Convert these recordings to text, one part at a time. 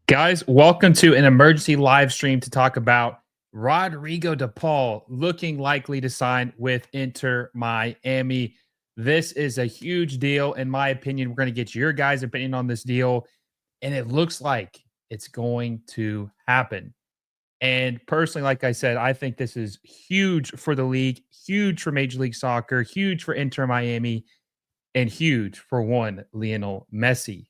Guys, welcome to an emergency live stream to talk about Rodrigo De Paul looking likely to sign with Inter Miami. This is a huge deal, in my opinion. We're going to get your guys' opinion on this deal, and it looks like it's going to happen. And personally, like I said, I think this is huge for the league, huge for Major League Soccer, huge for Inter Miami, and huge for one Lionel Messi.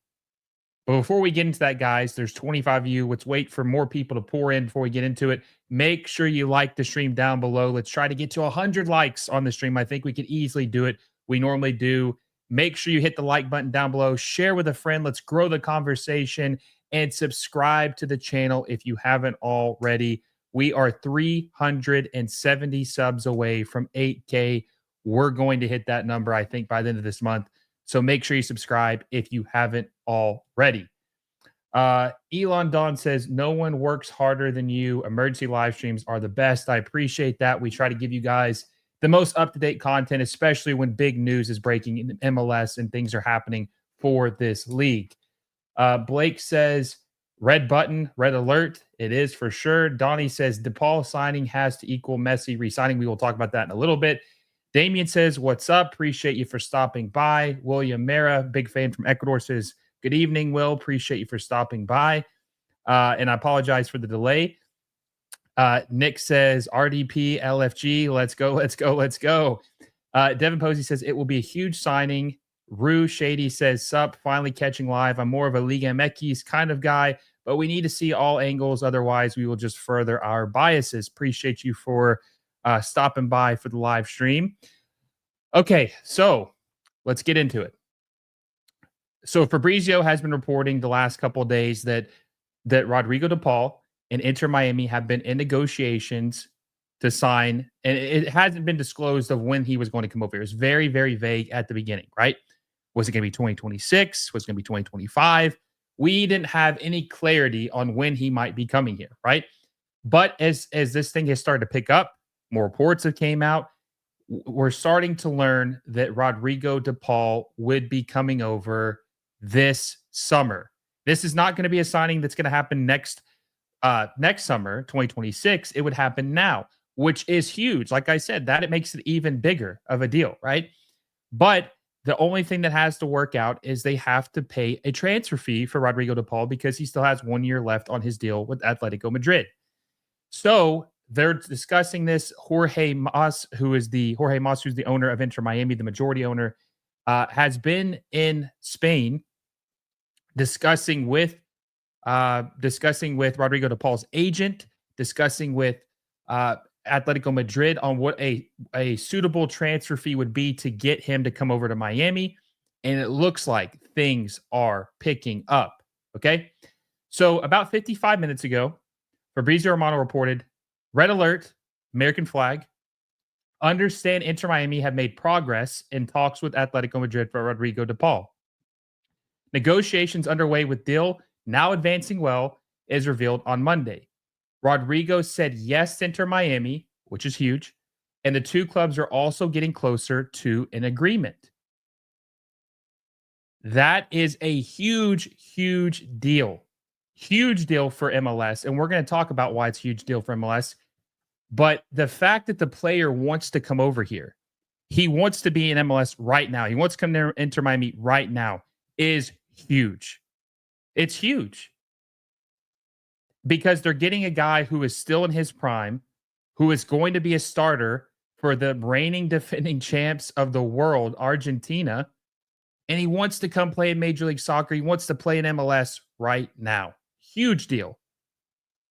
But before we get into that, guys, there's 25 of you. Let's wait for more people to pour in before we get into it. Make sure you like the stream down below. Let's try to get to 100 likes on the stream. I think we could easily do it. We normally do. Make sure you hit the like button down below. Share with a friend. Let's grow the conversation and subscribe to the channel if you haven't already. We are 370 subs away from 8K. We're going to hit that number, I think, by the end of this month. So make sure you subscribe if you haven't already. Elon Don says, no one works harder than you. Emergency live streams are the best. I appreciate that. We try to give you guys the most up-to-date content, especially when big news is breaking in MLS and things are happening for this league. Blake says, red button, red alert. It is for sure. Donnie says, De Paul signing has to equal Messi resigning. We will talk about that in a little bit. Damien says, what's up? Appreciate you for stopping by. William Mera, big fan from Ecuador, says, good evening, Will. Appreciate you for stopping by. And I apologize for the delay. Nick says, RDP, LFG, let's go, let's go, let's go. Devin Posey says, it will be a huge signing. Rue Shady says, sup, finally catching live. I'm more of a Liga MX kind of guy, but we need to see all angles. Otherwise, we will just further our biases. Appreciate you for stopping by for the live stream. Okay, so let's get into it. So Fabrizio has been reporting the last couple of days that Rodrigo De Paul and Inter Miami have been in negotiations to sign, and it hasn't been disclosed of when he was going to come over here. It was very, very vague at the beginning, right? Was it going to be 2026? Was it going to be 2025? We didn't have any clarity on when he might be coming here, right? But as this thing has started to pick up, more reports have came out. We're starting to learn that Rodrigo De Paul would be coming over this summer. This is not going to be a signing that's going to happen next summer, 2026. It would happen now, which is huge. Like I said, that it makes it even bigger of a deal, right? But the only thing that has to work out is they have to pay a transfer fee for Rodrigo De Paul because he still has 1 year left on his deal with Atlético Madrid. So they're discussing this. Jorge Mas, who's the owner of Inter Miami, the majority owner, has been in Spain discussing with Rodrigo De Paul's agent, discussing with Atletico Madrid on what a suitable transfer fee would be to get him to come over to Miami. And it looks like things are picking up. Okay. So about 55 minutes ago, Fabrizio Romano reported, red alert, American flag. Understand Inter Miami have made progress in talks with Atletico Madrid for Rodrigo De Paul. Negotiations underway with deal now advancing well, is revealed on Monday. Rodrigo said yes to Inter Miami, which is huge, and the two clubs are also getting closer to an agreement. That is a huge, huge deal. Huge deal for MLS, and we're going to talk about why it's a huge deal for MLS. But the fact that the player wants to come over here, he wants to be in MLS right now, he wants to come to Inter Miami right now, is huge. It's huge because they're getting a guy who is still in his prime, who is going to be a starter for the reigning defending champs of the world, Argentina, and he wants to come play in Major League Soccer. He wants to play in MLS right now. Huge deal.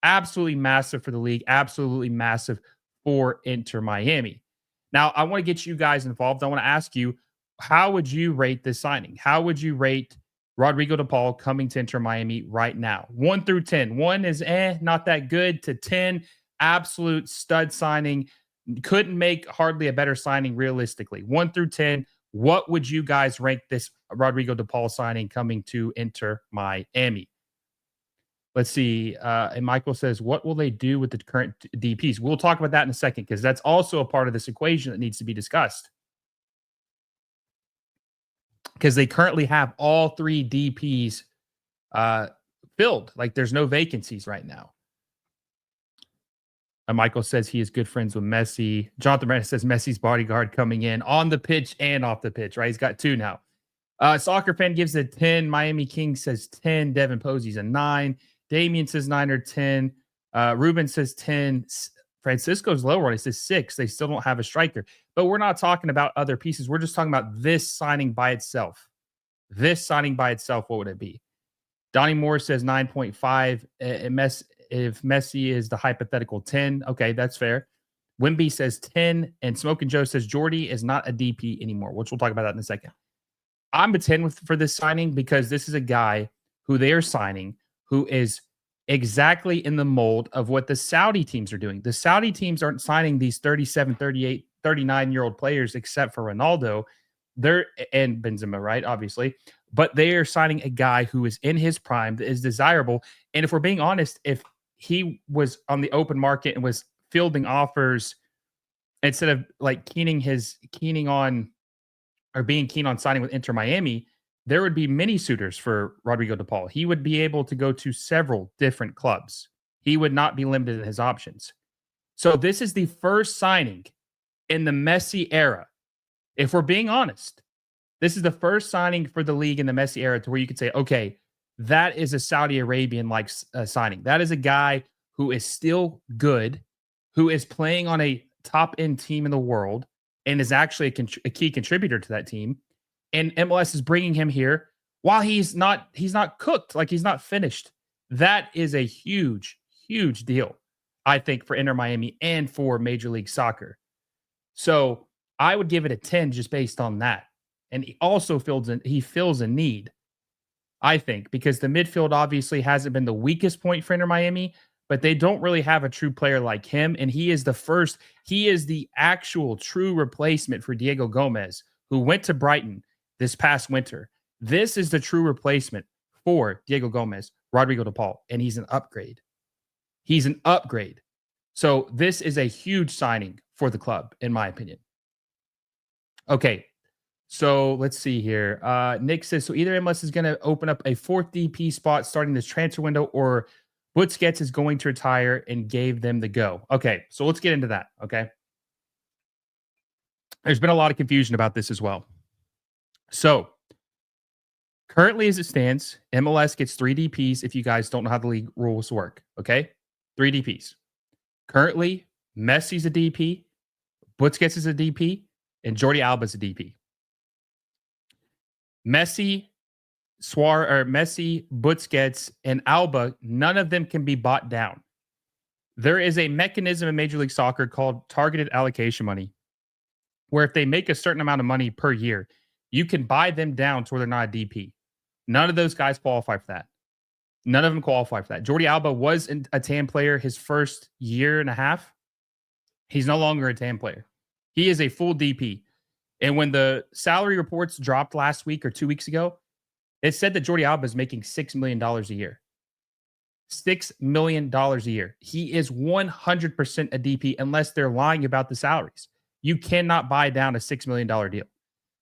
Absolutely massive for the league. Absolutely massive for Inter Miami. Now, I want to get you guys involved. I want to ask you, how would you rate this signing? How would you rate Rodrigo De Paul coming to Inter Miami right now? 1 through 10. 1 is not that good, to 10, absolute stud signing. Couldn't make hardly a better signing realistically. 1 through 10, what would you guys rank this Rodrigo De Paul signing coming to Inter Miami? Let's see. And Michael says, what will they do with the current DPs? We'll talk about that in a second because that's also a part of this equation that needs to be discussed. Because they currently have all three DPs filled. Like there's no vacancies right now. Michael says he is good friends with Messi. Jonathan Brandon says Messi's bodyguard coming in on the pitch and off the pitch, right? He's got 2 now. Soccer fan gives it 10. Miami King says 10. Devin Posey's a 9. Damien says 9 or 10. Ruben says 10. Francisco's lower one. He says 6. They still don't have a striker. But we're not talking about other pieces. We're just talking about this signing by itself. This signing by itself, what would it be? Donnie Moore says 9.5. If Messi is the hypothetical 10, okay, that's fair. Wimby says 10. And Smoking Joe says Jordy is not a DP anymore, which we'll talk about that in a second. I'm a 10 for this signing because this is a guy who they are signing who is exactly in the mold of what the Saudi teams are doing. The Saudi teams aren't signing these 37, 38, 39-year-old players except for Ronaldo. They're and Benzema, right? Obviously. But they are signing a guy who is in his prime, that is desirable. And if we're being honest, if he was on the open market and was fielding offers instead of like being keen on signing with Inter Miami, there would be many suitors for Rodrigo De Paul. He would be able to go to several different clubs. He would not be limited in his options. So this is the first signing in the Messi era. If we're being honest, this is the first signing for the league in the Messi era to where you could say, okay, that is a Saudi Arabian-like signing. That is a guy who is still good, who is playing on a top-end team in the world, and is actually a key contributor to that team. And MLS is bringing him here while he's not cooked, like he's not finished. That is a huge, huge deal, I think, for Inter Miami and for Major League Soccer. So I would give it a 10 just based on that. And he also fills a need, I think, because the midfield obviously hasn't been the weakest point for Inter Miami, but they don't really have a true player like him. And he is the actual true replacement for Diego Gomez, who went to Brighton this past winter. This is the true replacement for Diego Gomez, Rodrigo De Paul, and he's an upgrade. He's an upgrade. So this is a huge signing for the club, in my opinion. Okay, so let's see here. Nick says, so either MLS is going to open up a 4th DP spot starting this transfer window, or Busquets is going to retire and gave them the go. Okay, so let's get into that, okay? There's been a lot of confusion about this as well. So currently as it stands, MLS gets 3 DPs if you guys don't know how the league rules work, okay? 3 DPs. Currently, Messi's a DP, Busquets is a DP, and Jordi Alba's a DP. Messi, Busquets, and Alba, none of them can be bought down. There is a mechanism in Major League Soccer called targeted allocation money, where if they make a certain amount of money per year, you can buy them down to where they're not a DP. None of those guys qualify for that. None of them qualify for that. Jordi Alba was a TAM player his first year and a half. He's no longer a TAM player. He is a full DP. And when the salary reports dropped last week or 2 weeks ago, it said that Jordi Alba is making $6 million a year. $6 million a year. He is 100% a DP unless they're lying about the salaries. You cannot buy down a $6 million deal.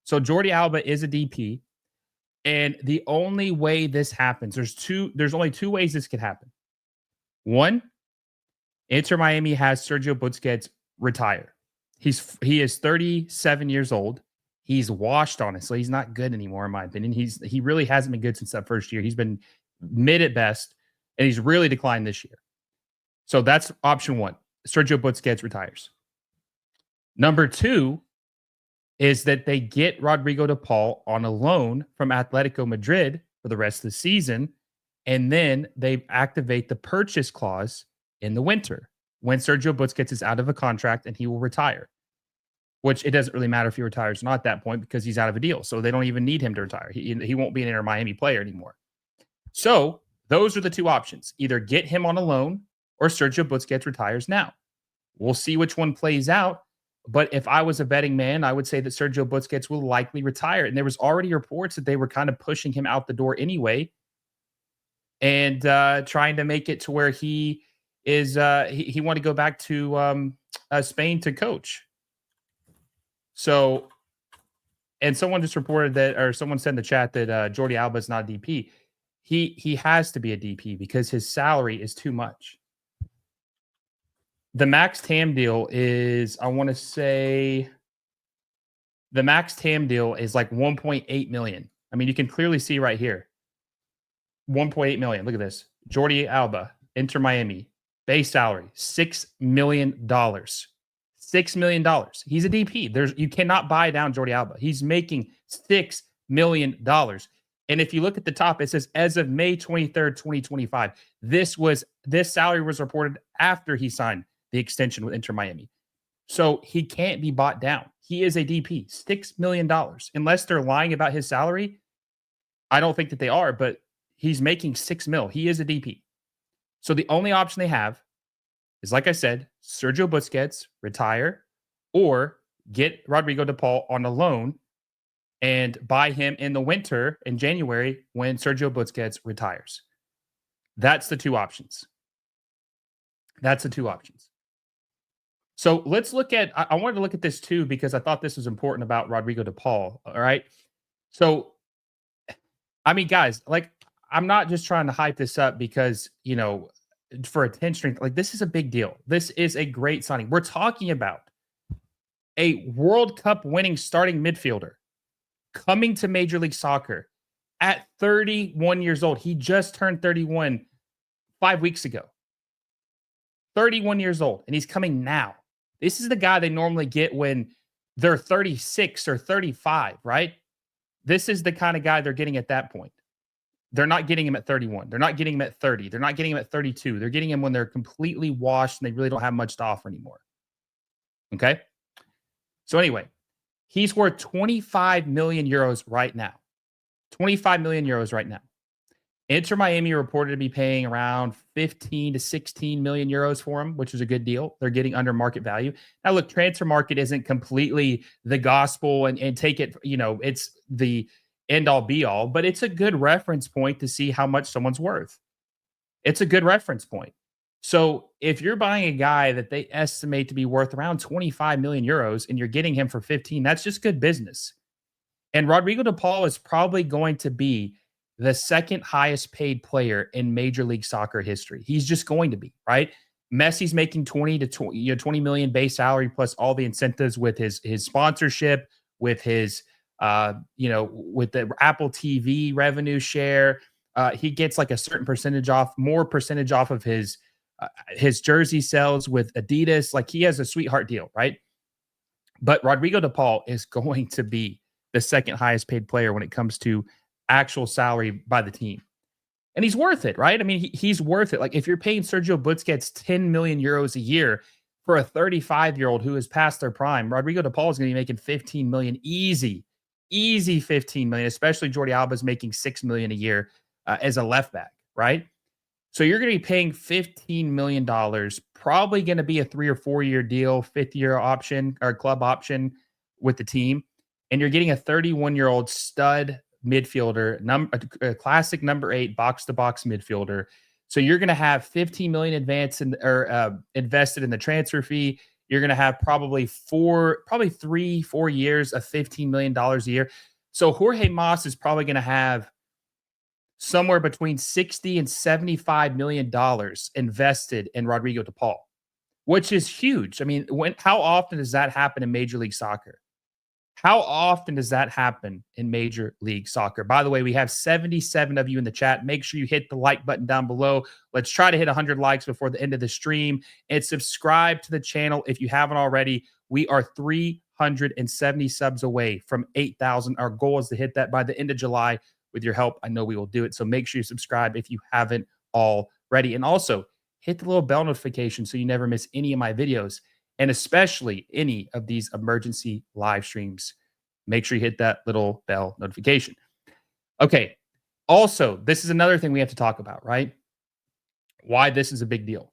So Jordi Alba is a DP. And the only way this happens, there's only 2 ways this could happen. One, Inter Miami has Sergio Busquets retire. He is 37 years old. He's washed, honestly. He's not good anymore, in my opinion. He really hasn't been good since that first year. He's been mid at best, and he's really declined this year. So that's option 1. Sergio Busquets retires. Number 2 is that they get Rodrigo De Paul on a loan from Atlético Madrid for the rest of the season, and then they activate the purchase clause in the winter when Sergio Busquets is out of a contract and he will retire, which it doesn't really matter if he retires or not at that point because he's out of a deal. So they don't even need him to retire. He won't be an Inter Miami player anymore. So those are the 2 options. Either get him on a loan or Sergio Busquets retires now. We'll see which one plays out. But if I was a betting man, I would say that Sergio Busquets will likely retire. And there was already reports that they were kind of pushing him out the door anyway and trying to make it to where he is he wanted to go back to Spain to coach. So, and someone just reported that, or someone said in the chat that Jordi Alba is not a DP. He has to be a DP because his salary is too much. The max TAM deal is, I want to say, the max TAM deal is like 1.8 million. I mean, you can clearly see right here, 1.8 million. Look at this. Jordi Alba, Inter Miami, base salary $6 million. $6 million. He's a DP. You cannot buy down Jordi Alba. He's making $6 million. And if you look at the top, it says as of May 23rd, 2025. This salary was reported after he signed the extension with Inter Miami. So he can't be bought down. He is a DP. $6 million. Unless they're lying about his salary, I don't think that they are, but he's making $6 million. He is a DP. So the only option they have is, like I said, Sergio Busquets, retire, or get Rodrigo De Paul on a loan and buy him in the winter in January when Sergio Busquets retires. That's the two options. So let's look at, I wanted to look at this too, because I thought this was important about Rodrigo De Paul. All right. So, I mean, guys, like, I'm not just trying to hype this up because, for attention, like, this is a big deal. This is a great signing. We're talking about a World Cup winning starting midfielder coming to Major League Soccer at 31 years old. He just turned 31 5 weeks ago. 31 years old, and he's coming now. This is the guy they normally get when they're 36 or 35, right? This is the kind of guy they're getting at that point. They're not getting him at 31. They're not getting him at 30. They're not getting him at 32. They're getting him when they're completely washed and they really don't have much to offer anymore. Okay? So anyway, he's worth 25 million euros right now. 25 million euros right now. Inter Miami reported to be paying around 15 to 16 million euros for him, which is a good deal. They're getting under market value. Now, look, transfer market isn't completely the gospel and take it, it's the end all be all, but it's a good reference point to see how much someone's worth. It's a good reference point. So if you're buying a guy that they estimate to be worth around 25 million euros and you're getting him for 15, that's just good business. And Rodrigo De Paul is probably going to be the second highest paid player in Major League Soccer history. He's just going to be, right? Messi's making 20 million base salary plus all the incentives with his sponsorship, with his with the Apple TV revenue share. He gets like a certain more percentage off of his jersey sales with Adidas. Like, he has a sweetheart deal, right? But Rodrigo De Paul is going to be the second highest paid player when it comes to actual salary by the team. And he's worth it, right? I mean, he's worth it. Like, if you're paying Sergio Busquets 10 million euros a year for a 35-year-old who is past their prime, Rodrigo De Paul is going to be making 15 million easy 15 million, especially Jordi Alba is making 6 million a year as a left back, right? So you're going to be paying $15 million, probably going to be a 3 or 4 year deal, fifth year option or club option with the team. And you're getting a 31-year-old stud midfielder, a classic number 8 box-to-box midfielder. So you're going to have 15 million invested in the transfer fee. You're going to have probably 3-4 years of $15 million a year. So Jorge Mas is probably going to have somewhere between $60 and $75 million invested in Rodrigo De Paul, which is huge. I mean, how often does that happen in Major League Soccer? How often does that happen in Major League Soccer? By the way, we have 77 of you in the chat. Make sure you hit the like button down below. Let's try to hit 100 likes before the end of the stream. And subscribe to the channel if you haven't already. We are 370 subs away from 8,000. Our goal is to hit that by the end of July. With your help, I know we will do it. So make sure you subscribe if you haven't already. And also, hit the little bell notification so you never miss any of my videos, and especially any of these emergency live streams. Make sure you hit that little bell notification. Okay. Also, this is another thing we have to talk about, right? Why this is a big deal.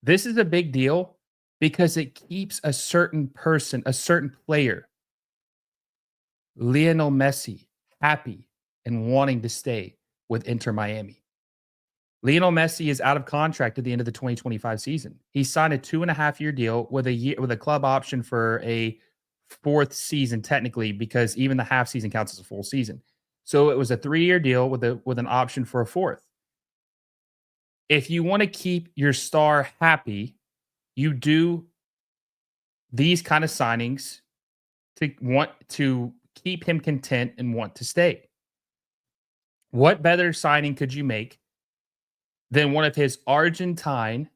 This is a big deal because it keeps a certain person, a certain player, Lionel Messi, happy and wanting to stay with Inter Miami. Lionel Messi is out of contract at the end of the 2025 season. He signed a 2.5-year deal with a club option for a 4th season, technically, because even the half season counts as a full season. So it was a 3-year deal with an option for a fourth. If you want to keep your star happy, you do these kind of signings to want to keep him content and want to stay. What better signing could you make than one of his Argentine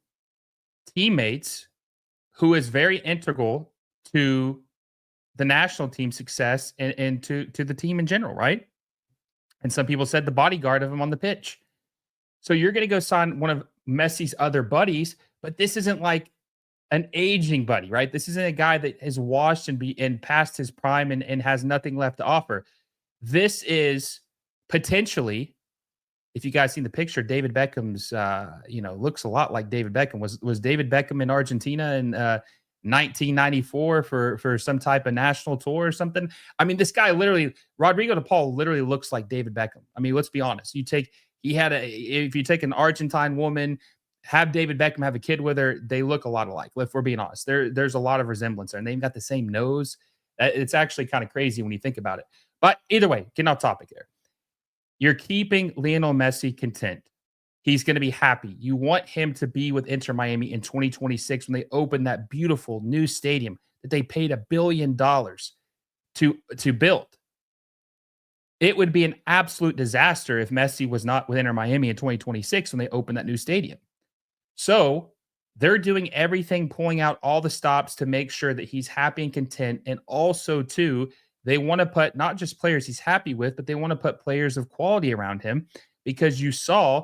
teammates who is very integral to the national team success and to the team in general, right? And some people said the bodyguard of him on the pitch. So you're going to go sign one of Messi's other buddies, but this isn't like an aging buddy, right? This isn't a guy that has washed and past his prime and has nothing left to offer. This is potentially, if you guys seen the picture, David Beckham's, looks a lot like David Beckham. Was David Beckham in Argentina in 1994 for some type of national tour or something? I mean, this guy literally, Rodrigo De Paul, literally looks like David Beckham. I mean, let's be honest. If you take an Argentine woman, have David Beckham have a kid with her, they look a lot alike. If we're being honest, there's a lot of resemblance there, and they've got the same nose. It's actually kind of crazy when you think about it. But either way, getting off topic there. You're keeping Lionel Messi content. He's going to be happy. You want him to be with Inter Miami in 2026 when they open that beautiful new stadium that they paid $1 billion to build. It would be an absolute disaster if Messi was not with Inter Miami in 2026 when they open that new stadium. So they're doing everything, pulling out all the stops to make sure that he's happy and content. And also, too, they want to put not just players he's happy with, but they want to put players of quality around him because you saw,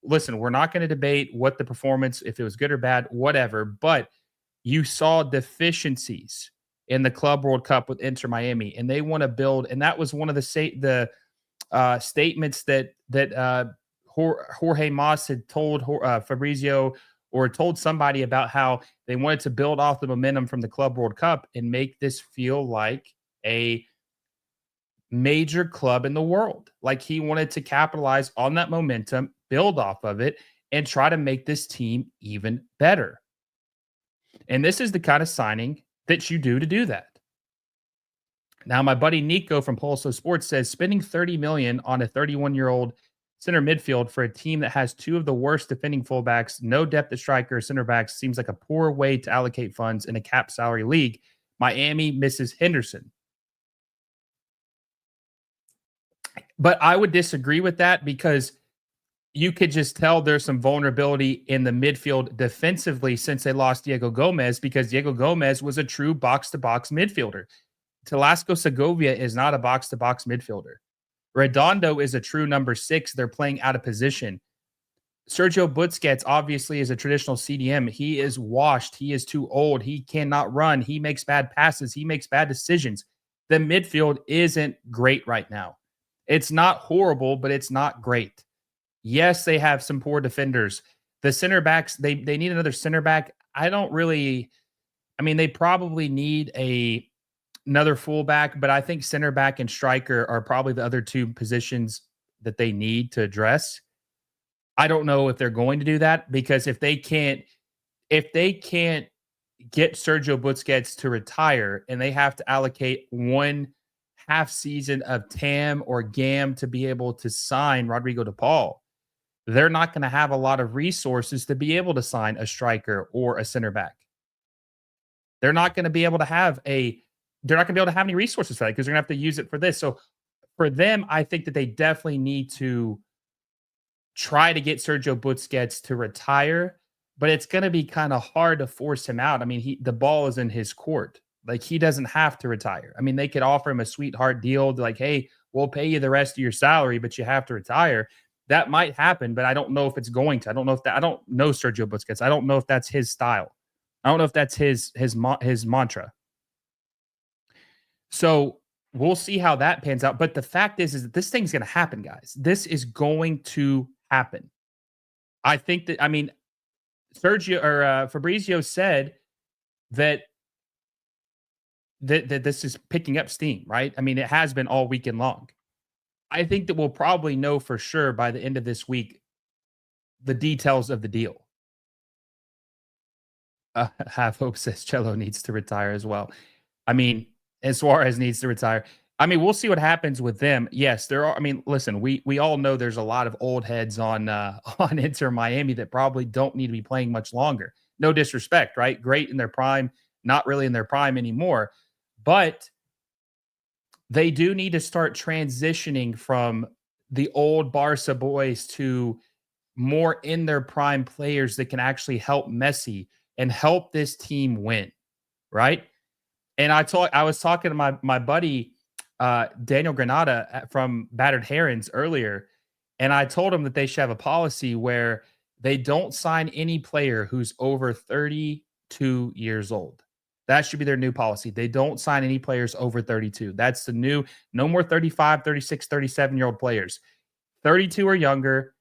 listen, we're not going to debate what the performance, if it was good or bad, whatever, but you saw deficiencies in the Club World Cup with Inter Miami, and they want to build. And that was one of the statements that Jorge Mas had told Fabrizio or told somebody about how they wanted to build off the momentum from the Club World Cup and make this feel like a major club in the world. Like he wanted to capitalize on that momentum, build off of it, and try to make this team even better. And this is the kind of signing that you do to do that. Now, my buddy Nico from Pulso Sports says spending $30 million on a 31-year-old center midfield for a team that has two of the worst defending fullbacks, no depth at striker or center backs seems like a poor way to allocate funds in a cap salary league. Miami misses Henderson. But I would disagree with that because you could just tell there's some vulnerability in the midfield defensively since they lost Diego Gomez because Diego Gomez was a true box-to-box midfielder. Telasco Segovia is not a box-to-box midfielder. Redondo is a true number 6. They're playing out of position. Sergio Busquets obviously is a traditional CDM. He is washed. He is too old. He cannot run. He makes bad passes. He makes bad decisions. The midfield isn't great right now. It's not horrible, but it's not great. Yes, they have some poor defenders. The center backs, they need another center back. They probably need another fullback, but I think center back and striker are probably the other two positions that they need to address. I don't know if they're going to do that because if they can't get Sergio Busquets to retire and they have to allocate one half season of TAM or GAM to be able to sign Rodrigo De Paul, they're not going to have a lot of resources to be able to sign a striker or a center back. They're not going to be able to have any resources for that because they're going to have to use it for this. So for them, I think that they definitely need to try to get Sergio Busquets to retire, but it's going to be kind of hard to force him out. I mean, the ball is in his court. Like he doesn't have to retire. I mean, they could offer him a sweetheart deal like, hey, we'll pay you the rest of your salary, but you have to retire. That might happen, but I don't know if it's going to. I don't know Sergio Busquets. I don't know if that's his style. I don't know if that's his mantra. So we'll see how that pans out. But the fact is that this thing's going to happen, guys. This is going to happen. I think that, Fabrizio said that this is picking up steam, right? I mean, it has been all weekend long. I think that we'll probably know for sure by the end of this week the details of the deal. Half Hope says Cello needs to retire as well. I mean, and Suarez needs to retire. I mean, we'll see what happens with them. Yes, there are. I mean, listen, we all know there's a lot of old heads on on Inter Miami that probably don't need to be playing much longer. No disrespect, right? Great in their prime, not really in their prime anymore, but they do need to start transitioning from the old Barca boys to more in their prime players that can actually help Messi and help this team win, right? And I was talking to my buddy Daniel Granada from Battered Herons earlier, and I told him that they should have a policy where they don't sign any player who's over 32 years old. That should be their new policy. They don't sign any players over 32. That's the new, no more 35, 36, 37-year-old players. 32 or younger,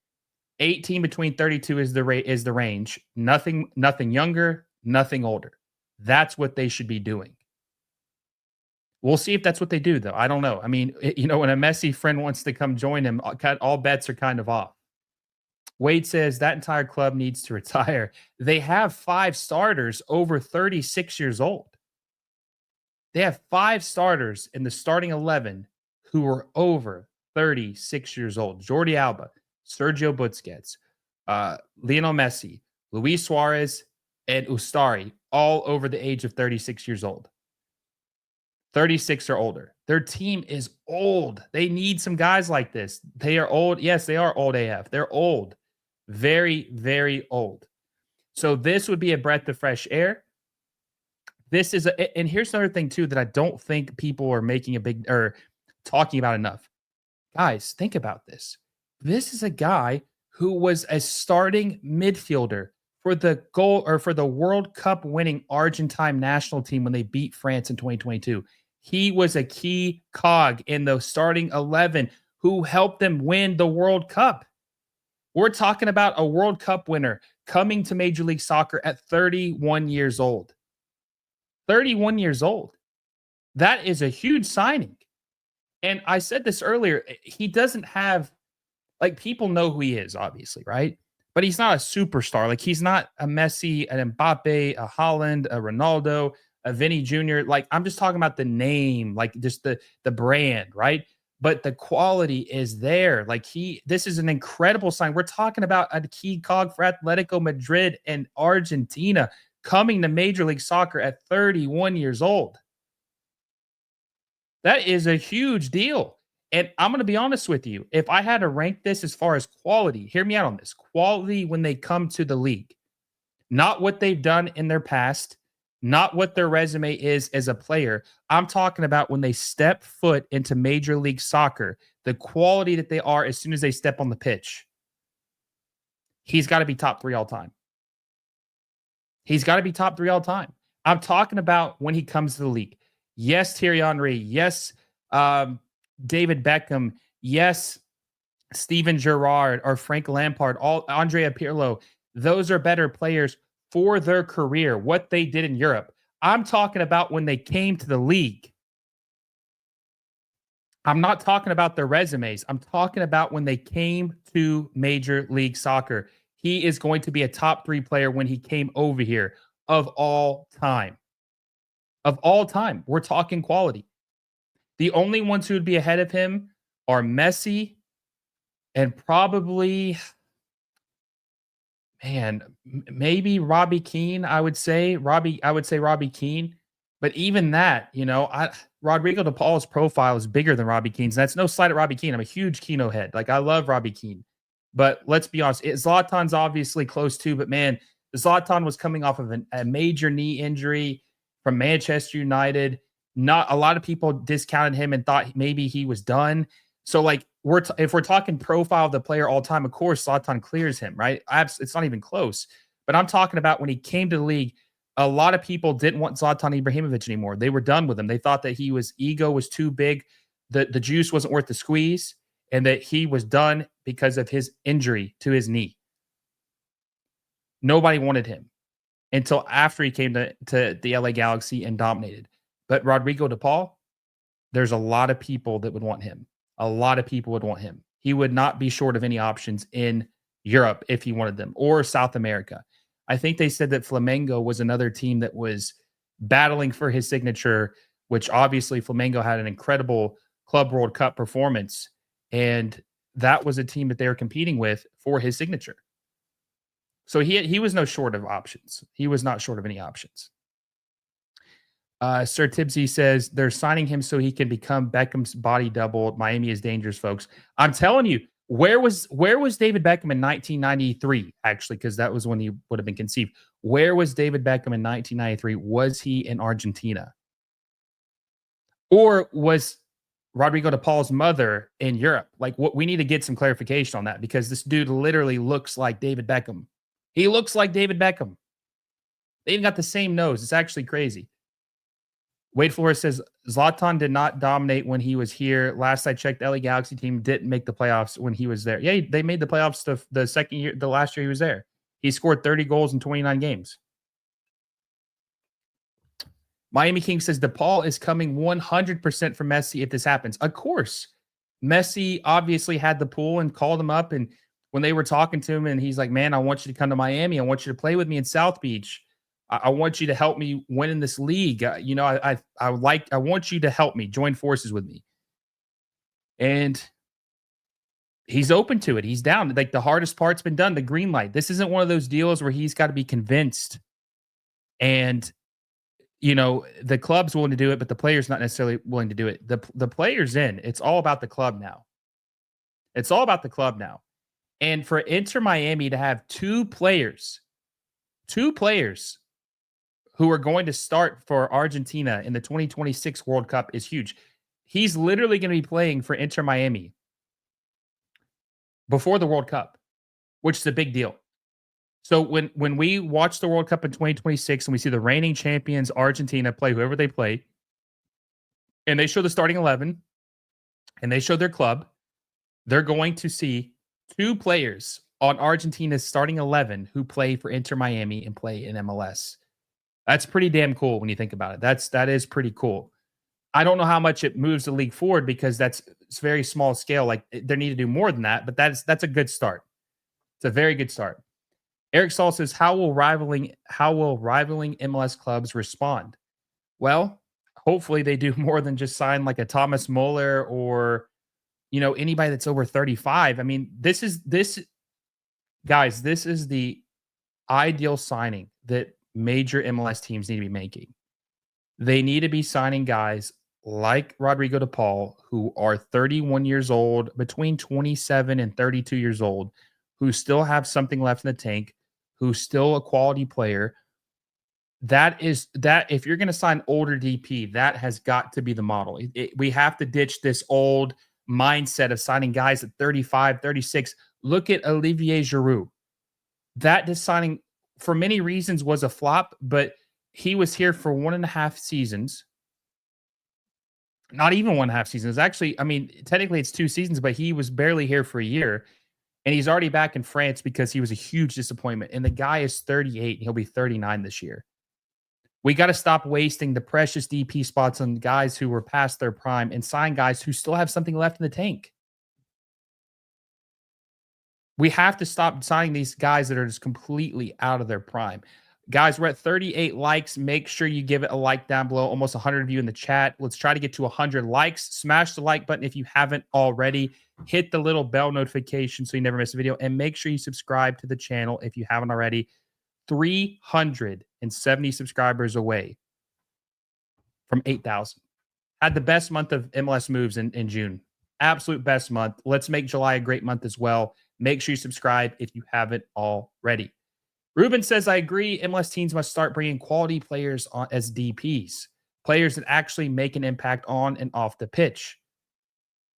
18 between 32 is the range. Nothing younger, nothing older. That's what they should be doing. We'll see if that's what they do, though. I don't know. I mean, when a Messi friend wants to come join him, all bets are kind of off. Wade says that entire club needs to retire. They have 5 starters over 36 years old. They have 5 starters in the starting 11 who are over 36 years old. Jordi Alba, Sergio Busquets, Lionel Messi, Luis Suarez, and Ustari, all over the age of 36 years old. 36 or older. Their team is old. They need some guys like this. They are old. Yes, they are old AF. They're old. Very, very old. So this would be a breath of fresh air. This is and here's another thing too that I don't think people are making a big or talking about enough. Guys, think about this. This is a guy who was a starting midfielder for the World Cup winning Argentine national team when they beat France in 2022. He was a key cog in the starting 11 who helped them win the World Cup. We're talking about a World Cup winner coming to Major League Soccer at 31 years old. 31 years old. That is a huge signing. And I said this earlier, he doesn't have, like, people know who he is, obviously, right? But he's not a superstar. Like, he's not a Messi, an Mbappe, a Haaland, a Ronaldo, a Vinny Jr. Like, I'm just talking about the name, like just the brand, right? But the quality is there. Like, this is an incredible sign. We're talking about a key cog for Atletico Madrid and Argentina coming to Major League Soccer at 31 years old. That is a huge deal. And I'm going to be honest with you. If I had to rank this as far as quality, hear me out on this. Quality when they come to the league, not what they've done in their past, not what their resume is as a player. I'm talking about when they step foot into Major League Soccer, the quality that they are as soon as they step on the pitch. He's got to be top 3 all time. He's got to be top 3 all time. I'm talking about when he comes to the league. Yes, Thierry Henry. Yes, David Beckham. Yes, Steven Gerrard or Frank Lampard. All Andrea Pirlo. Those are better players for their career, what they did in Europe. I'm talking about when they came to the league. I'm not talking about their resumes. I'm talking about when they came to Major League Soccer. He is going to be a top 3 player when he came over here of all time. Of all time. We're talking quality. The only ones who would be ahead of him are Messi and probably, maybe Robbie Keane, I would say. Robbie Keane. But even that, Rodrigo De Paul's profile is bigger than Robbie Keane's. That's no slight at Robbie Keane. I'm a huge Keno head. Like, I love Robbie Keane. But let's be honest, Zlatan's obviously close too, but man, Zlatan was coming off of a major knee injury from Manchester United. Not a lot of people discounted him and thought maybe he was done. So, like, if we're talking profile of the player all time, of course, Zlatan clears him, right? It's not even close. But I'm talking about when he came to the league, a lot of people didn't want Zlatan Ibrahimovic anymore. They were done with him. They thought that ego was too big, the juice wasn't worth the squeeze, and that he was done because of his injury to his knee. Nobody wanted him until after he came to the LA Galaxy and dominated. But Rodrigo De Paul, there's a lot of people that would want him. A lot of people would want him. He would not be short of any options in Europe if he wanted them, or South America. I think they said that Flamengo was another team that was battling for his signature, which obviously Flamengo had an incredible Club World Cup performance, and that was a team that they were competing with for his signature. So he was no short of options. He was not short of any options. Sir Tibbsy says they're signing him so he can become Beckham's body double. Miami is dangerous, folks. I'm telling you, where was David Beckham in 1993? Actually, because that was when he would have been conceived. Where was David Beckham in 1993? Was he in Argentina, or was Rodrigo De Paul's mother in Europe? Like, what we need to get some clarification on that because this dude literally looks like David Beckham. He looks like David Beckham. They even got the same nose. It's actually crazy. Wade Flores says Zlatan did not dominate when he was here. Last I checked, the LA Galaxy team didn't make the playoffs when he was there. Yeah, they made the playoffs the second year, the last year he was there. He scored 30 goals in 29 games. Miami King says DePaul is coming 100% for Messi if this happens. Of course. Messi obviously had the pull and called him up. And when they were talking to him, and he's like, man, I want you to come to Miami. I want you to play with me in South Beach. I want you to help me win in this league. I want you to help me join forces with me. And he's open to it. He's down. Like the hardest part's been done, the green light. This isn't one of those deals where he's got to be convinced. And, the club's willing to do it, but the player's not necessarily willing to do it. The player's in. It's all about the club now. It's all about the club now. And for Inter Miami to have two players who are going to start for Argentina in the 2026 World Cup is huge. He's literally going to be playing for Inter Miami before the World Cup, which is a big deal. So when we watch the World Cup in 2026 and we see the reigning champions Argentina play whoever they play, and they show the starting 11 and they show their club, they're going to see two players on Argentina's starting 11 who play for Inter Miami and play in MLS. That's pretty damn cool when you think about it. That is pretty cool. I don't know how much it moves the league forward because it's very small scale. Like they need to do more than that, but that's a good start. It's a very good start. Eric Saul says, how will rivaling MLS clubs respond? Well, hopefully they do more than just sign like a Thomas Muller or anybody that's over 35. I mean, this is the ideal signing that major MLS teams need to be making. They need to be signing guys like Rodrigo De Paul, who are 31 years old, between 27 and 32 years old, who still have something left in the tank, who's still a quality player. That if you're going to sign older DP, that has got to be the model. We have to ditch this old mindset of signing guys at 35, 36. Look at Olivier Giroud. That signing, for many reasons, was a flop, but he was here for 1.5 seasons. Not even 1.5 seasons. Actually, technically it's 2 seasons, but he was barely here for a year. And he's already back in France because he was a huge disappointment. And the guy is 38. And he'll be 39 this year. We got to stop wasting the precious DP spots on guys who were past their prime and sign guys who still have something left in the tank. We have to stop signing these guys that are just completely out of their prime. Guys, we're at 38 likes. Make sure you give it a like down below. Almost 100 of you in the chat. Let's try to get to 100 likes. Smash the like button if you haven't already. Hit the little bell notification so you never miss a video. And make sure you subscribe to the channel if you haven't already. 370 subscribers away from 8,000. Had the best month of MLS moves in June. Absolute best month. Let's make July a great month as well. Make sure you subscribe if you haven't already. Ruben says, I agree. MLS teams must start bringing quality players on as DPs, players that actually make an impact on and off the pitch.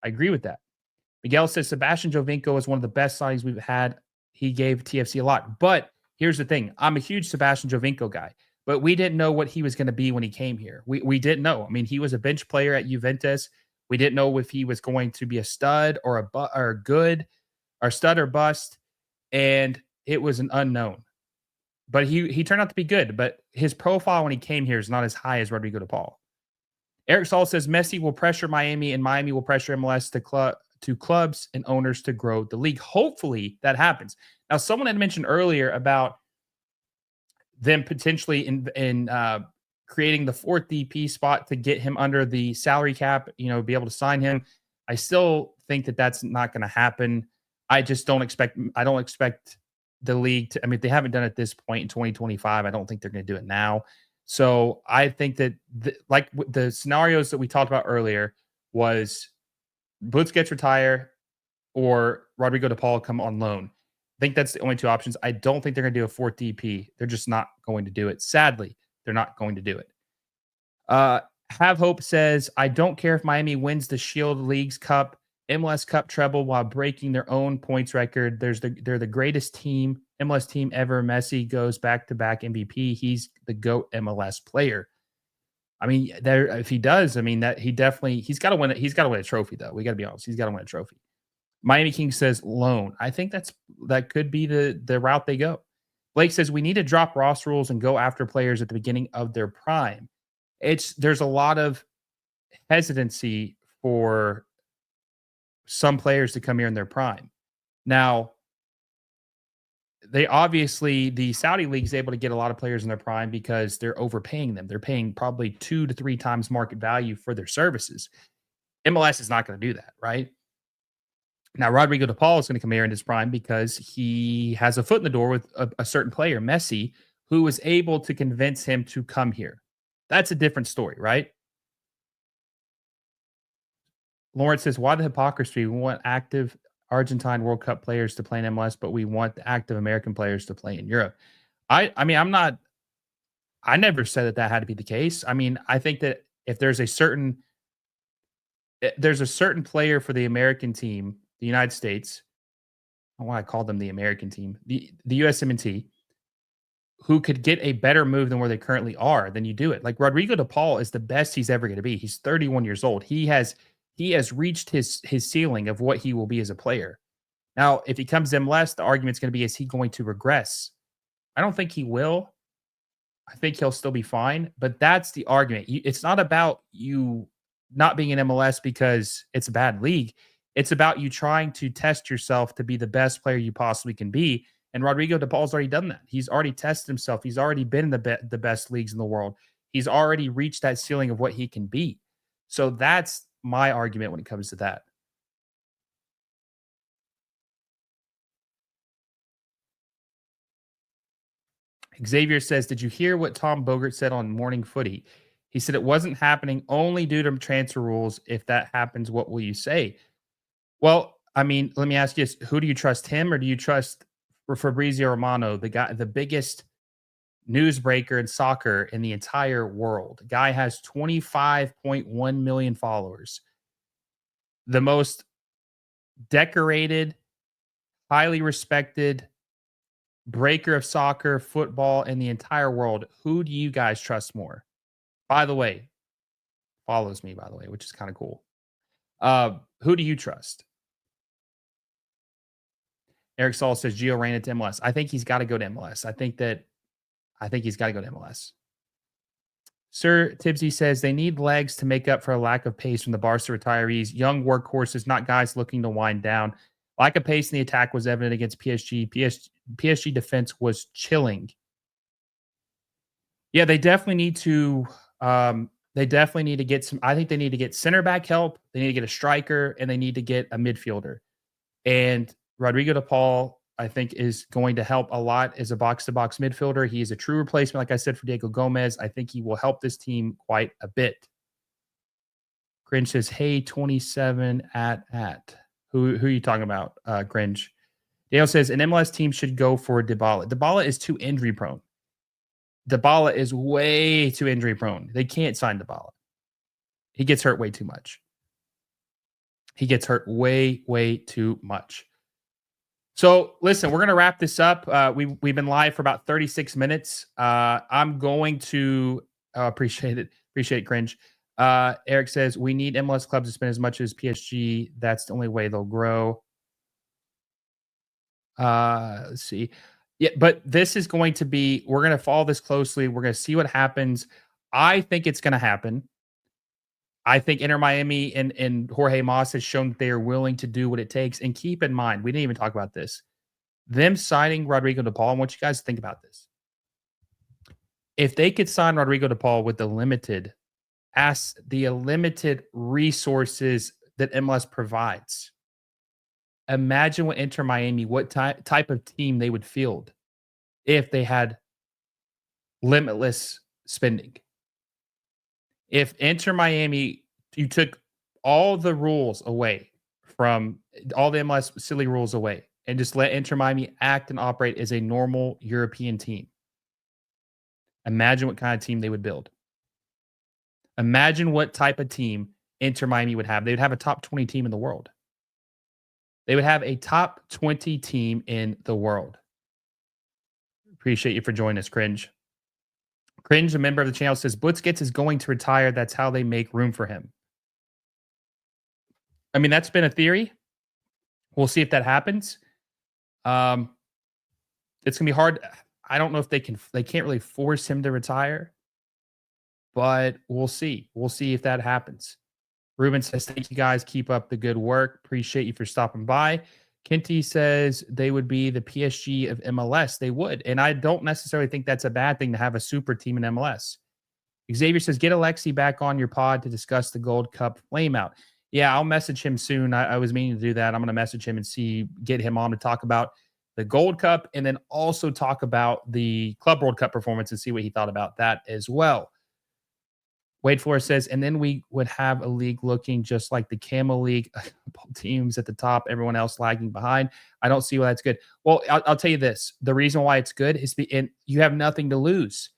I agree with that. Miguel says, Sebastian Jovinko is one of the best signings we've had. He gave TFC a lot. But here's the thing. I'm a huge Sebastian Jovinko guy, but we didn't know what he was going to be when he came here. We didn't know. He was a bench player at Juventus. We didn't know if he was going to be a stud or stud or bust. And it was an unknown. But he turned out to be good. But his profile when he came here is not as high as Rodrigo De Paul. Eric Saul says Messi will pressure Miami and Miami will pressure MLS to clubs and owners to grow the league. Hopefully that happens. Now, someone had mentioned earlier about them potentially in creating the fourth DP spot to get him under the salary cap, be able to sign him. I still think that that's not going to happen. I don't expect the league to, I mean, if they haven't done it at this point in 2025, I don't think they're going to do it now. So I think that the scenarios that we talked about earlier was Busquets retire or Rodrigo De Paul come on loan. I think that's the only two options. I don't think they're going to do a fourth DP. They're just not going to do it. Sadly, they're not going to do it. Have Hope says, I don't care if Miami wins the Shield Leagues Cup, MLS Cup treble while breaking their own points record. They're the greatest team, MLS team ever. Messi goes back-to-back MVP. He's the GOAT MLS player. I mean, if he does, I mean, he's got to win it. He's got to win a trophy, though. We got to be honest. He's got to win a trophy. Miami King says loan. I think that could be the route they go. Blake says we need to drop roster rules and go after players at the beginning of their prime. There's a lot of hesitancy for some players to come here in their prime. Now, the Saudi league is able to get a lot of players in their prime because they're overpaying them. They're paying probably 2 to 3 times market value for their services. MLS is not going to do that, right? Now, Rodrigo De Paul is going to come here in his prime because he has a foot in the door with a certain player, Messi, who was able to convince him to come here. That's a different story, right? Lawrence says, why the hypocrisy? We want active Argentine World Cup players to play in MLS, but we want the active American players to play in Europe. I never said that had to be the case. I mean, I think that if there's a certain player for the American team, the United States, I want to call them the American team, the USMNT, who could get a better move than where they currently are, then you do it. Like Rodrigo De Paul is the best he's ever going to be. He's 31 years old. He has reached his ceiling of what he will be as a player. Now, if he comes in less, the argument's going to be, is he going to regress? I don't think he will. I think he'll still be fine, but that's the argument. It's not about you not being in MLS because it's a bad league. It's about you trying to test yourself to be the best player you possibly can be. And Rodrigo De Paul's already done that. He's already tested himself. He's already been in the best leagues in the world. He's already reached that ceiling of what he can be. So that's my argument when it comes to that. Xavier says, did you hear what Tom Bogert said on Morning Footy? He said it wasn't happening only due to transfer rules. If that happens, what will you say? Well, I mean, let me ask you this. Who do you trust, him or do you trust Fabrizio Romano, the biggest newsbreaker in soccer in the entire world? The guy has 25.1 million followers. The most decorated, highly respected breaker of soccer, football in the entire world. Who do you guys trust more? By the way, follows me, by the way, which is kind of cool. Who do you trust? Eric Saul says Gio Reyna to MLS. I think he's got to go to MLS. I think he's got to go to MLS. Sir Tibbsy says they need legs to make up for a lack of pace from the Barca retirees. Young workhorses, not guys looking to wind down. Lack of pace in the attack was evident against PSG. PSG defense was chilling. Yeah, they definitely need to. Get some. I think they need to get center back help. They need to get a striker, and they need to get a midfielder. And Rodrigo De Paul, I think, is going to help a lot as a box-to-box midfielder. He is a true replacement, like I said, for Diego Gomez. I think he will help this team quite a bit. Grinch says, hey, 27 at. Who are you talking about, Grinch? Dale says, an MLS team should go for Dybala. Dybala is too injury prone. Dybala is way too injury prone. They can't sign Dybala. He gets hurt way too much. He gets hurt way, way too much. So listen, we're going to wrap this up. We've been live for about 36 minutes. I'm going to appreciate it. Appreciate cringe. Eric says we need MLS clubs to spend as much as PSG. That's the only way they'll grow. Let's see. Yeah, but this is going to be, we're going to follow this closely. We're going to see what happens. I think it's going to happen. I think Inter Miami and Jorge Mas has shown that they are willing to do what it takes. And keep in mind, we didn't even talk about this. Them signing Rodrigo De Paul, I want you guys to think about this. If they could sign Rodrigo De Paul with the limited resources that MLS provides, imagine what Inter Miami, what type of team they would field if they had limitless spending. If Inter Miami, you took all the rules away from all the MLS silly rules away and just let Inter Miami act and operate as a normal European team, imagine what kind of team they would build. Imagine what type of team Inter Miami would have. They would have a top 20 team in the world. They would have a top 20 team in the world. Appreciate you for joining us, Cringe. Cringe, a member of the channel, says Busquets is going to retire. That's how they make room for him. I mean, that's been a theory. We'll see if that happens. It's gonna be hard. I don't know if they can't really force him to retire, but we'll see. We'll see if that happens. Ruben says, thank you guys. Keep up the good work. Appreciate you for stopping by. Kenty says they would be the PSG of MLS. They would. And I don't necessarily think that's a bad thing to have a super team in MLS. Xavier says, get Alexi back on your pod to discuss the Gold Cup flameout. Yeah, I'll message him soon. I was meaning to do that. I'm going to message him and get him on to talk about the Gold Cup and then also talk about the Club World Cup performance and see what he thought about that as well. Wade Flores says, and then we would have a league looking just like the Camel League, teams at the top, everyone else lagging behind. I don't see why that's good. Well, I'll tell you this. The reason why it's good is you have nothing to lose.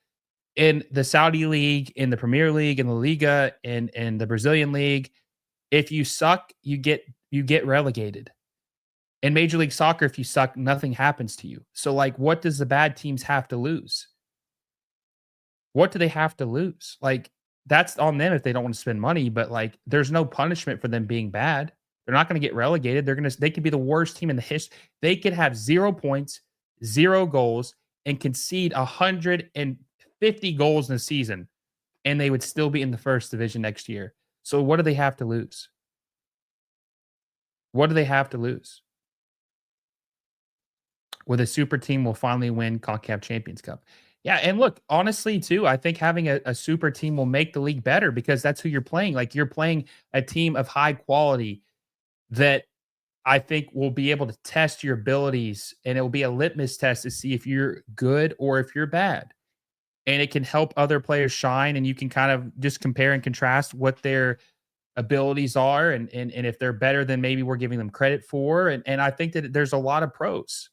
In the Saudi League, in the Premier League, in the Liga, in the Brazilian League, if you suck, you get relegated. In Major League Soccer, if you suck, nothing happens to you. So, like, what does the bad teams have to lose? What do they have to lose? Like, that's on them if they don't want to spend money, but like there's no punishment for them being bad. They're not going to get relegated. They could be the worst team in the history. They could have 0 points, 0 goals, and concede 150 goals in a season, and they would still be in the first division next year. So what do they have to lose? What do they have to lose? Where the super team will finally win CONCACAF Champions Cup. Yeah, and look, honestly, too, I think having a super team will make the league better because that's who you're playing. Like, you're playing a team of high quality that I think will be able to test your abilities, and it will be a litmus test to see if you're good or if you're bad. And it can help other players shine, and you can kind of just compare and contrast what their abilities are and if they're better than maybe we're giving them credit for. And I think that there's a lot of pros.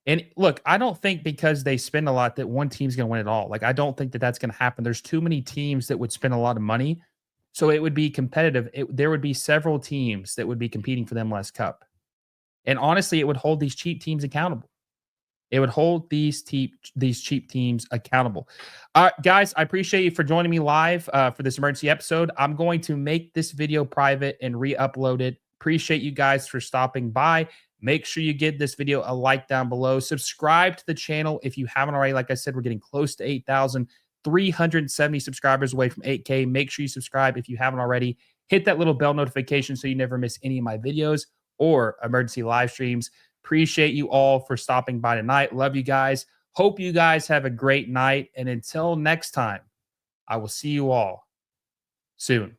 And look, I don't think because they spend a lot that one team's going to win it all. Like, I don't think that that's going to happen. There's too many teams that would spend a lot of money. So it would be competitive. There would be several teams that would be competing for the MLS Cup. And honestly, it would hold these cheap teams accountable. It would hold these cheap teams accountable. Guys, I appreciate you for joining me live for this emergency episode. I'm going to make this video private and re-upload it. Appreciate you guys for stopping by. Make sure you give this video a like down below. Subscribe to the channel if you haven't already. Like I said, we're getting close to 8,370 subscribers away from 8K. Make sure you subscribe if you haven't already. Hit that little bell notification so you never miss any of my videos or emergency live streams. Appreciate you all for stopping by tonight. Love you guys. Hope you guys have a great night. And until next time, I will see you all soon.